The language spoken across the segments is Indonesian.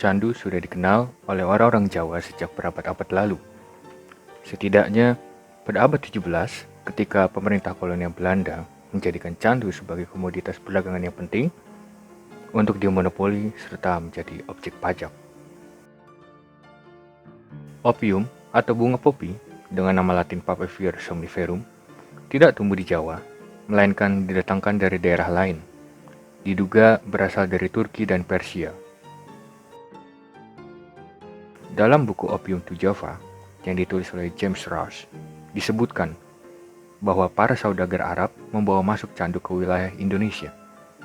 Candu sudah dikenal oleh orang-orang Jawa sejak berabad-abad lalu. Setidaknya pada abad 17, ketika pemerintah kolonial Belanda menjadikan candu sebagai komoditas perdagangan yang penting untuk dimonopoli serta menjadi objek pajak. Opium atau bunga popi dengan nama latin Papaver somniferum tidak tumbuh di Jawa, melainkan didatangkan dari daerah lain. Diduga berasal dari Turki dan Persia. Dalam buku Opium to Java yang ditulis oleh James Rush, disebutkan bahwa para saudagar Arab membawa masuk candu ke wilayah Indonesia,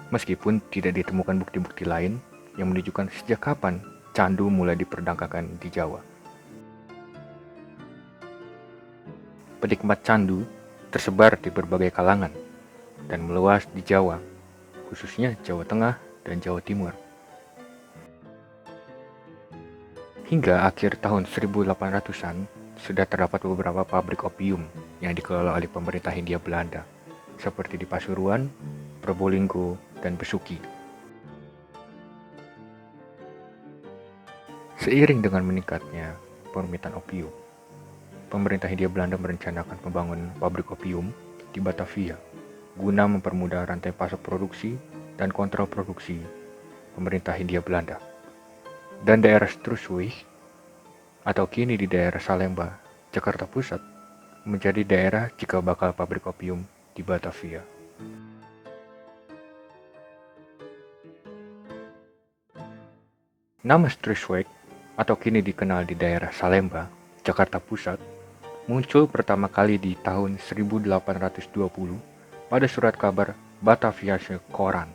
meskipun tidak ditemukan bukti-bukti lain yang menunjukkan sejak kapan candu mulai diperdagangkan di Jawa. Penikmat candu tersebar di berbagai kalangan dan meluas di Jawa, khususnya Jawa Tengah dan Jawa Timur. Hingga akhir tahun 1800-an, sudah terdapat beberapa pabrik opium yang dikelola oleh pemerintah Hindia Belanda, seperti di Pasuruan, Probolinggo, dan Besuki. Seiring dengan meningkatnya permintaan opium, pemerintah Hindia Belanda merencanakan pembangunan pabrik opium di Batavia guna mempermudah rantai pasok produksi dan kontrol produksi pemerintah Hindia Belanda. Dan daerah Struiswijk atau kini di daerah Salemba, Jakarta Pusat, menjadi daerah cikal bakal pabrik opium di Batavia. Nama Struiswijk atau kini dikenal di daerah Salemba, Jakarta Pusat, muncul pertama kali di tahun 1820 pada surat kabar Bataviasche Koran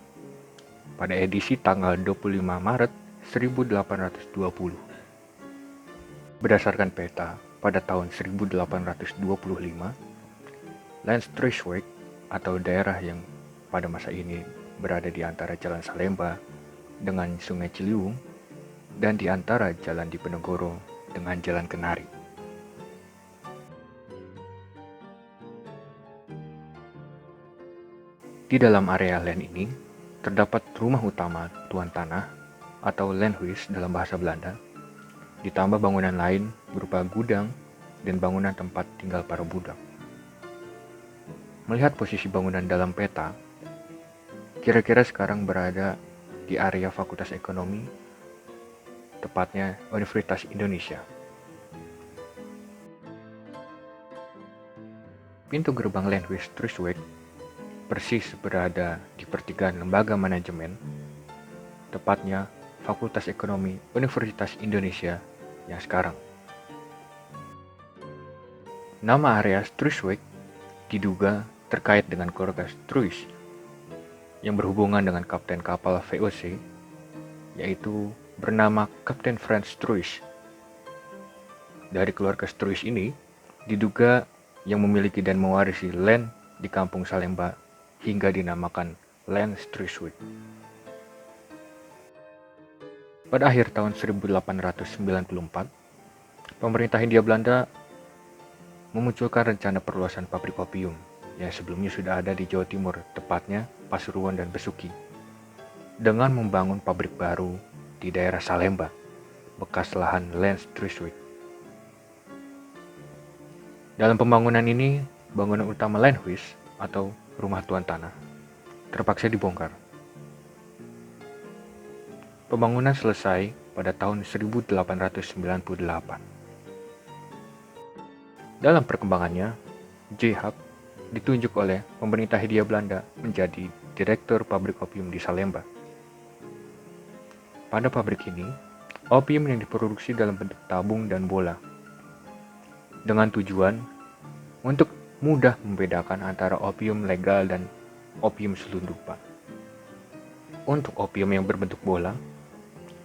pada edisi tanggal 25 Maret 1820. Berdasarkan peta pada tahun 1825, Land Struiswijk atau daerah yang pada masa ini berada di antara Jalan Salemba dengan Sungai Ciliwung dan di antara Jalan Diponegoro dengan Jalan Kenari. Di dalam area land ini terdapat rumah utama tuan tanah atau landhuis dalam bahasa Belanda, ditambah bangunan lain berupa gudang dan bangunan tempat tinggal para budak. Melihat posisi bangunan dalam peta, kira-kira sekarang berada di area Fakultas Ekonomi, tepatnya Universitas Indonesia. Pintu gerbang landhuis Struiswijk persis berada di pertigaan lembaga manajemen, tepatnya Fakultas Ekonomi Universitas Indonesia yang sekarang. Nama area Struiswijk diduga terkait dengan keluarga Struis yang berhubungan dengan kapten kapal VOC, yaitu bernama Kapten Frans Struis. Dari keluarga Struis ini diduga yang memiliki dan mewarisi land di kampung Salemba hingga dinamakan Land Struiswijk. Pada akhir tahun 1894, pemerintah Hindia Belanda memunculkan rencana perluasan pabrik opium yang sebelumnya sudah ada di Jawa Timur, tepatnya Pasuruan dan Besuki, dengan membangun pabrik baru di daerah Salemba, bekas lahan Land Struiswijk. Dalam pembangunan ini, bangunan utama landhuis atau rumah tuan tanah terpaksa dibongkar. Pembangunan selesai pada tahun 1898. Dalam perkembangannya, J. Hub ditunjuk oleh pemerintah Hindia Belanda menjadi direktur pabrik opium di Salemba. Pada pabrik ini, opium yang diproduksi dalam bentuk tabung dan bola, dengan tujuan untuk mudah membedakan antara opium legal dan opium selundupan. Untuk opium yang berbentuk bola,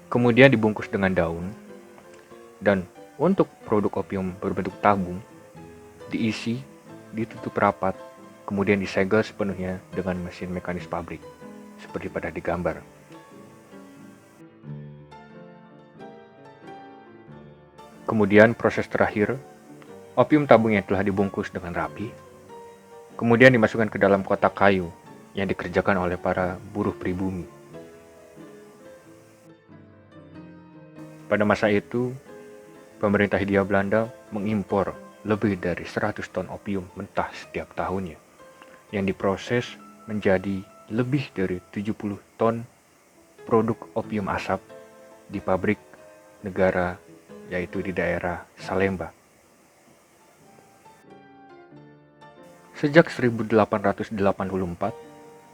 kemudian dibungkus dengan daun, dan untuk produk opium berbentuk tabung, diisi, ditutup rapat, kemudian disegel sepenuhnya dengan mesin mekanis pabrik, seperti pada digambar. Kemudian proses terakhir, opium tabung yang telah dibungkus dengan rapi, kemudian dimasukkan ke dalam kotak kayu yang dikerjakan oleh para buruh pribumi. Pada masa itu, pemerintah Hindia Belanda mengimpor lebih dari 100 ton opium mentah setiap tahunnya, yang diproses menjadi lebih dari 70 ton produk opium asap di pabrik negara, yaitu di daerah Salemba. Sejak 1884,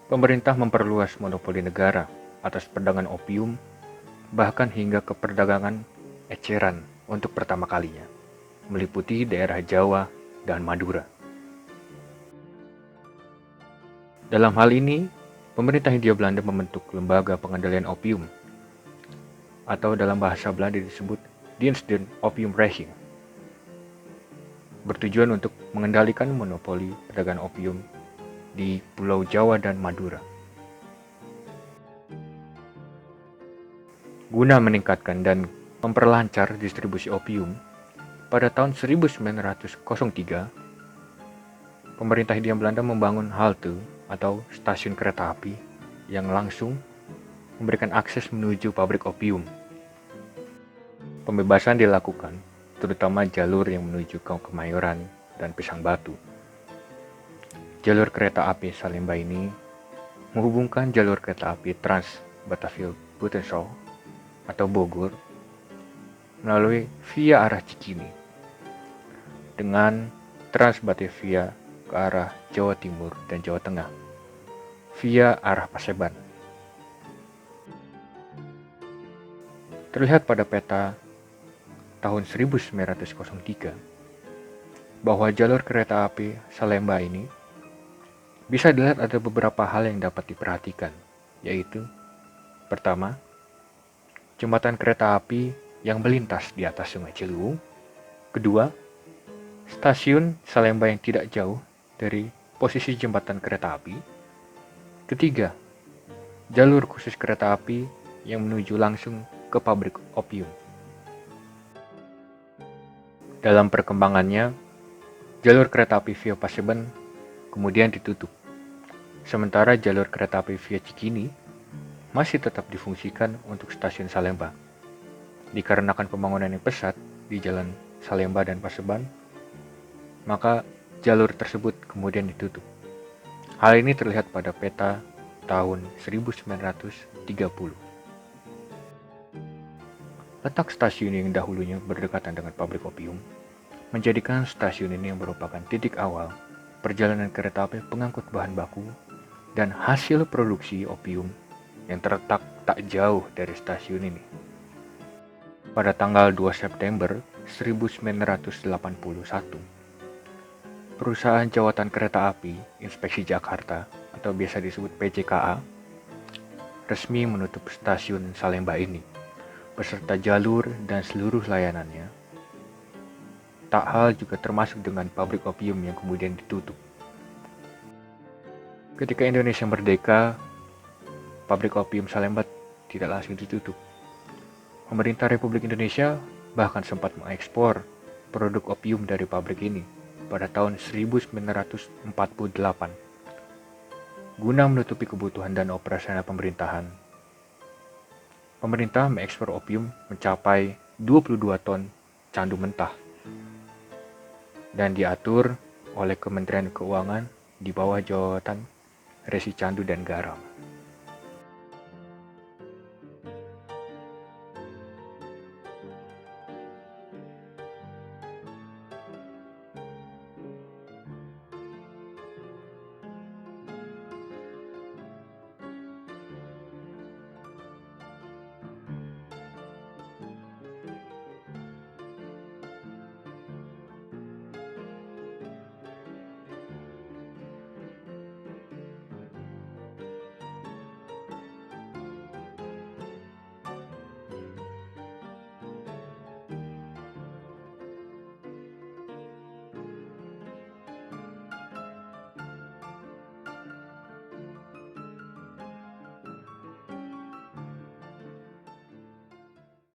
pemerintah memperluas monopoli negara atas perdagangan opium, bahkan hingga ke perdagangan eceran untuk pertama kalinya, meliputi daerah Jawa dan Madura. Dalam hal ini, pemerintah Hindia Belanda membentuk lembaga pengendalian opium, atau dalam bahasa Belanda disebut Dienst den Opiumrecht, bertujuan untuk mengendalikan monopoli perdagangan opium di Pulau Jawa dan Madura. Guna meningkatkan dan memperlancar distribusi opium, pada tahun 1903, pemerintah Hindia Belanda membangun halte atau stasiun kereta api yang langsung memberikan akses menuju pabrik opium. Pembebasan dilakukan, terutama jalur yang menuju ke Kemayoran dan Pisang Batu. Jalur kereta api Salemba ini menghubungkan jalur kereta api Trans Batavia Buitenzorg atau Bogor melalui via arah Cikini dengan Trans Batavia ke arah Jawa Timur dan Jawa Tengah via arah Paseban. Terlihat pada peta tahun 1903 bahwa jalur kereta api Salemba ini bisa dilihat ada beberapa hal yang dapat diperhatikan, yaitu pertama, jembatan kereta api yang melintas di atas Sungai Ciliwung. Kedua, stasiun Salemba yang tidak jauh dari posisi jembatan kereta api. Ketiga, jalur khusus kereta api yang menuju langsung ke pabrik opium. Dalam perkembangannya, jalur kereta api via Paseban kemudian ditutup, sementara jalur kereta api via Cikini masih tetap difungsikan untuk stasiun Salemba. Dikarenakan pembangunan yang pesat di jalan Salemba dan Paseban, maka jalur tersebut kemudian ditutup. Hal ini terlihat pada peta tahun 1930. Letak stasiun yang dahulunya berdekatan dengan pabrik opium menjadikan stasiun ini yang merupakan titik awal perjalanan kereta api pengangkut bahan baku dan hasil produksi opium yang terletak tak jauh dari stasiun ini. Pada tanggal 2 September 1981, perusahaan Jawatan Kereta Api Inspeksi Jakarta atau biasa disebut PJKA resmi menutup stasiun Salemba ini beserta jalur dan seluruh layanannya. Tak hal juga termasuk dengan pabrik opium yang kemudian ditutup. Ketika Indonesia merdeka, pabrik opium Salemba tidak langsung ditutup. Pemerintah Republik Indonesia bahkan sempat mengekspor produk opium dari pabrik ini pada tahun 1948. Guna menutupi kebutuhan dan operasional pemerintahan, pemerintah mengekspor opium mencapai 22 ton candu mentah dan diatur oleh Kementerian Keuangan di bawah jawatan Resi Candu dan Garam.